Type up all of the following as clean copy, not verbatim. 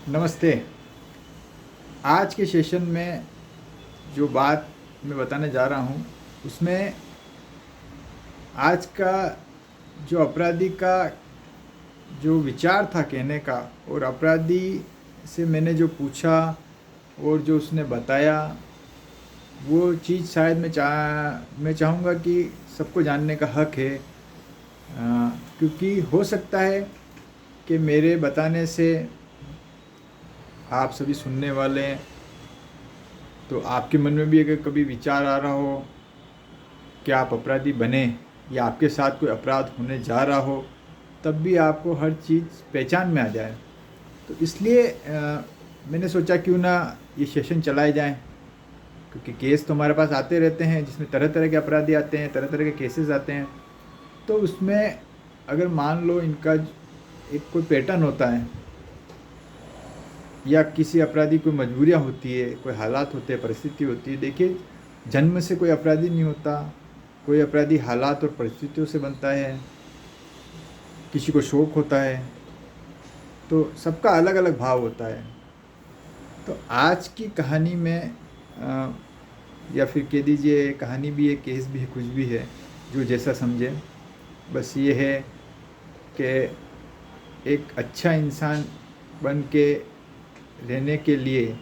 नमस्ते। आज के सेशन में जो बात मैं बताने जा रहा हूँ उसमें आज का जो अपराधी का जो विचार था कहने का और अपराधी से मैंने जो पूछा और जो उसने बताया वो चीज़ शायद मैं चाहूँगा कि सबको जानने का हक है। क्योंकि हो सकता है कि मेरे बताने से आप सभी सुनने वाले हैं तो आपके मन में भी अगर कभी विचार आ रहा हो कि आप अपराधी बने या आपके साथ कोई अपराध होने जा रहा हो, तब भी आपको हर चीज़ पहचान में आ जाए। तो इसलिए मैंने सोचा क्यों ना ये सेशन चलाए जाएं, क्योंकि केस तो हमारे पास आते रहते हैं जिसमें तरह तरह के अपराधी आते हैं, तरह तरह के केसेस आते हैं। तो उसमें अगर मान लो इनका एक कोई पैटर्न होता है या किसी अपराधी को मजबूरियाँ होती है, कोई हालात होते हैं, परिस्थिति होती है। देखिए, जन्म से कोई अपराधी नहीं होता, कोई अपराधी हालात और परिस्थितियों से बनता है, किसी को शौक होता है, तो सबका अलग अलग भाव होता है। तो आज की कहानी में या फिर कह दीजिए कहानी भी है, केस भी है, कुछ भी है, जो जैसा समझे। बस ये है कि एक अच्छा इंसान बन के रहने के लिए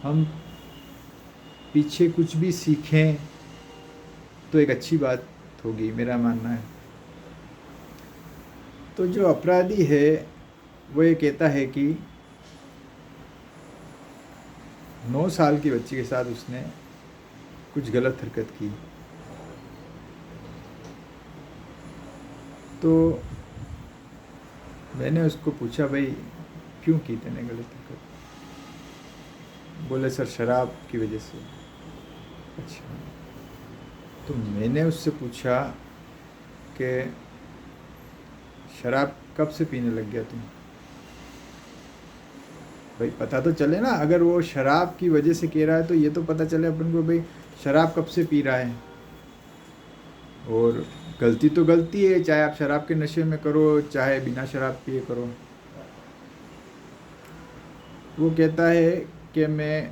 हम पीछे कुछ भी सीखें तो एक अच्छी बात होगी, मेरा मानना है। तो जो अपराधी है वो ये कहता है कि 9 साल की बच्ची के साथ उसने कुछ गलत हरकत की। तो मैंने उसको पूछा, भाई क्यों की तूने गलत हरकत? बोले, सर शराब की वजह से। अच्छा, तो मैंने उससे पूछा कि शराब कब से पीने लग गया तुम? भाई पता तो चले ना, अगर वो शराब की वजह से कह रहा है तो ये तो पता चले अपन को भाई शराब कब से पी रहा है। और गलती तो गलती है, चाहे आप शराब के नशे में करो चाहे बिना शराब पिए करो। वो कहता है कि मैं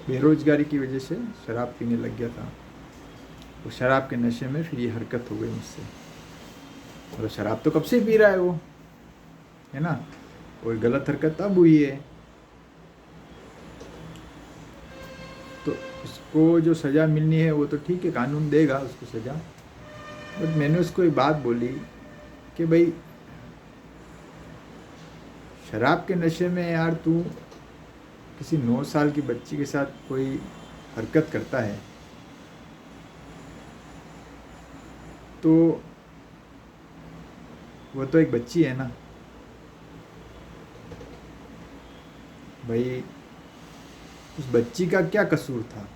बेरोजगारी की वजह से शराब पीने लग गया था, वो शराब के नशे में फिर ये हरकत हो गई मुझसे। और शराब तो कब से पी रहा है वो, है ना, और गलत हरकत तब हुई है। तो उसको जो सज़ा मिलनी है वो तो ठीक है, कानून देगा उसको सज़ा। बट मैंने उसको एक बात बोली कि भाई शराब के नशे में यार तू किसी 9 साल की बच्ची के साथ कोई हरकत करता है तो वो तो एक बच्ची है ना भाई, उस बच्ची का क्या कसूर था?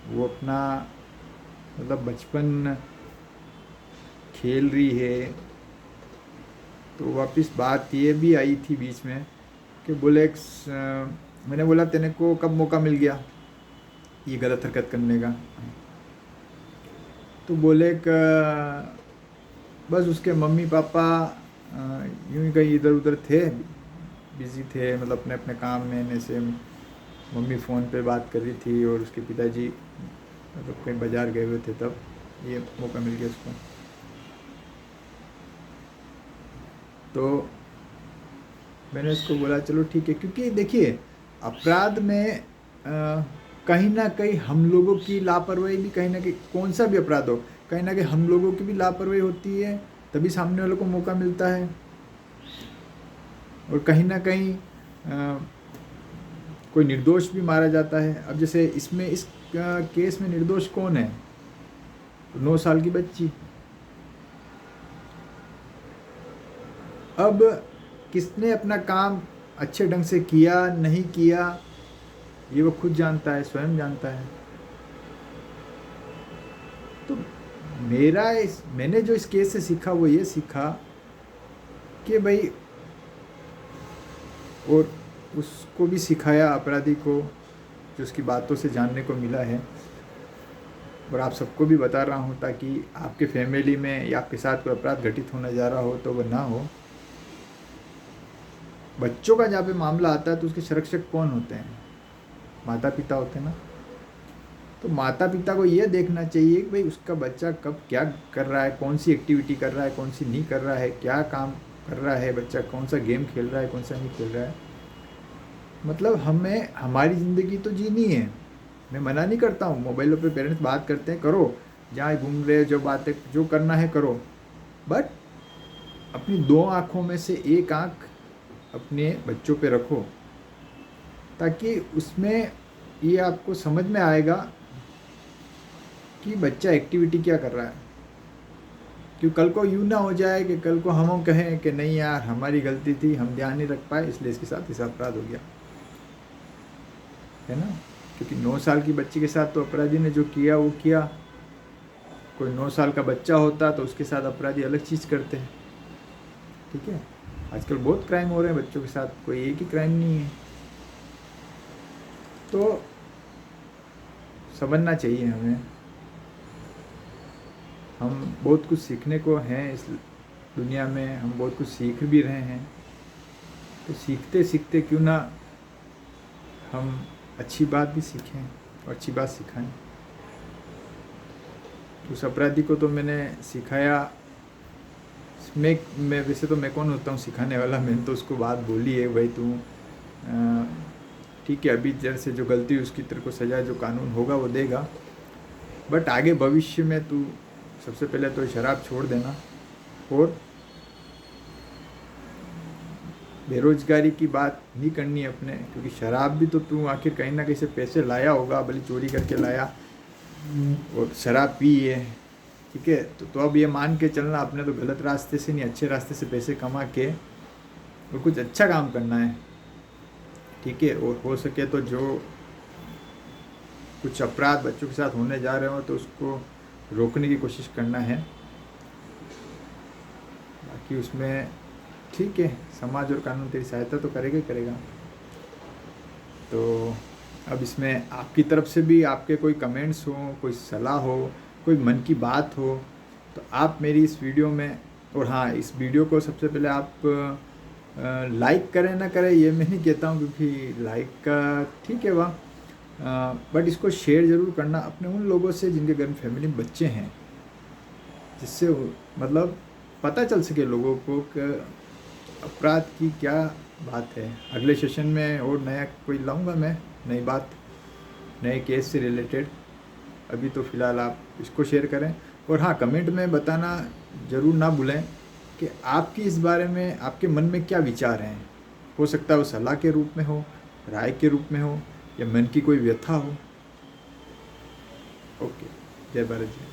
वो अपना मतलब बचपन खेल रही है। तो वापस बात ये भी आई थी बीच में कि बोले मैंने बोला तेने को कब मौका मिल गया ये गलत हरकत करने का? तो बोले बस उसके मम्मी पापा यूं ही कहीं इधर उधर थे, बिज़ी थे, मतलब अपने अपने काम में से। मम्मी फ़ोन पे बात कर रही थी और उसके पिताजी मतलब कहीं बाज़ार गए हुए थे, तब ये मौका मिल गया उसको। तो मैंने उसको बोला चलो ठीक है, क्योंकि देखिए अपराध में कहीं ना कहीं हम लोगों की लापरवाही भी, कहीं ना कहीं कौन सा भी अपराध हो, कहीं ना कहीं हम लोगों की भी लापरवाही होती है, तभी सामने वालों को मौका मिलता है। और कहीं ना कहीं कोई निर्दोष भी मारा जाता है। अब जैसे इसमें इस केस में निर्दोष कौन है? 9 साल की बच्ची। अब किसने अपना काम अच्छे ढंग से किया नहीं किया ये वो खुद जानता है, स्वयं जानता है। तो मैंने जो इस केस से सीखा वो ये सीखा कि भाई, और उसको भी सिखाया अपराधी को, जो उसकी बातों से जानने को मिला है। और आप सबको भी बता रहा हूँ ताकि आपके फैमिली में या आपके साथ कोई अपराध घटित होने जा रहा हो तो वह ना हो। बच्चों का जहाँ पे मामला आता है तो उसके संरक्षक कौन होते हैं? माता पिता होते हैं ना। तो माता पिता को ये देखना चाहिए कि भाई उसका बच्चा कब क्या कर रहा है, कौन सी एक्टिविटी कर रहा है, कौन सी नहीं कर रहा है, क्या काम कर रहा है बच्चा, कौन सा गेम खेल रहा है, कौन सा नहीं खेल रहा है। मतलब हमें हमारी ज़िंदगी तो जीनी है। मैं मना नहीं करता हूँ, मोबाइलों पे पेरेंट्स बात करते हैं, करो, जहाँ घूम रहे जो बातें जो करना है करो, बट अपनी 2 आँखों में से 1 आँख अपने बच्चों पे रखो, ताकि उसमें ये आपको समझ में आएगा कि बच्चा एक्टिविटी क्या कर रहा है। क्यों कल को यूँ ना हो जाए कि कल को हम कहें कि नहीं यार हमारी गलती थी, हम ध्यान नहीं रख पाए इसलिए इसके साथ ऐसा अपराध हो गया, है ना। क्योंकि 9 साल की बच्ची के साथ तो अपराधी ने जो किया वो किया। कोई 9 साल का बच्चा होता तो उसके साथ अपराधी अलग चीज़ करते हैं, ठीक है। आजकल बहुत क्राइम हो रहे हैं बच्चों के साथ, कोई एक ही क्राइम नहीं है। तो समझना चाहिए हमें, हम बहुत कुछ सीखने को हैं इस दुनिया में, हम बहुत कुछ सीख भी रहे हैं। तो सीखते सीखते क्यों ना हम अच्छी बात भी सीखें और अच्छी बात सिखाएं। उस अपराधी को तो मैंने सिखाया, मैं वैसे तो मैं कौन होता हूँ सिखाने वाला, मैंने तो उसको बात बोली है, भाई तू ठीक है अभी जैसे जो गलती हुई उसकी तेरे को सज़ा जो कानून होगा वो देगा, बट आगे भविष्य में तू सबसे पहले तो शराब छोड़ देना और बेरोजगारी की बात नहीं करनी है अपने, क्योंकि शराब भी तो तू आखिर कहीं ना कहीं से पैसे लाया होगा, भले चोरी करके लाया और शराब पी है, ठीक है। तो अब ये मान के चलना अपने तो गलत रास्ते से नहीं अच्छे रास्ते से पैसे कमा के और कुछ अच्छा काम करना है, ठीक है। और हो सके तो जो कुछ अपराध बच्चों के साथ होने जा रहे हो तो उसको रोकने की कोशिश करना है। बाकी उसमें ठीक है, समाज और कानून तेरी सहायता तो करेगा ही करेगा। तो अब इसमें आपकी तरफ से भी आपके कोई कमेंट्स हो, कोई सलाह हो, कोई मन की बात हो, तो आप मेरी इस वीडियो में, और हाँ इस वीडियो को सबसे पहले आप लाइक करें ना करें ये मैं नहीं कहता हूँ, क्योंकि लाइक का ठीक है वाह, बट इसको शेयर ज़रूर करना अपने उन लोगों से जिनके घर में फैमिली में बच्चे हैं, जिससे मतलब पता चल सके लोगों को कि अपराध की क्या बात है। अगले सेशन में और नया कोई लाऊंगा मैं, नई बात, नए केस से रिलेटेड। अभी तो फ़िलहाल आप इसको शेयर करें, और हाँ कमेंट में बताना ज़रूर ना भूलें कि आपकी इस बारे में आपके मन में क्या विचार हैं। हो सकता है वो सलाह के रूप में हो, राय के रूप में हो, या मन की कोई व्यथा हो। ओके, जय भारत जी।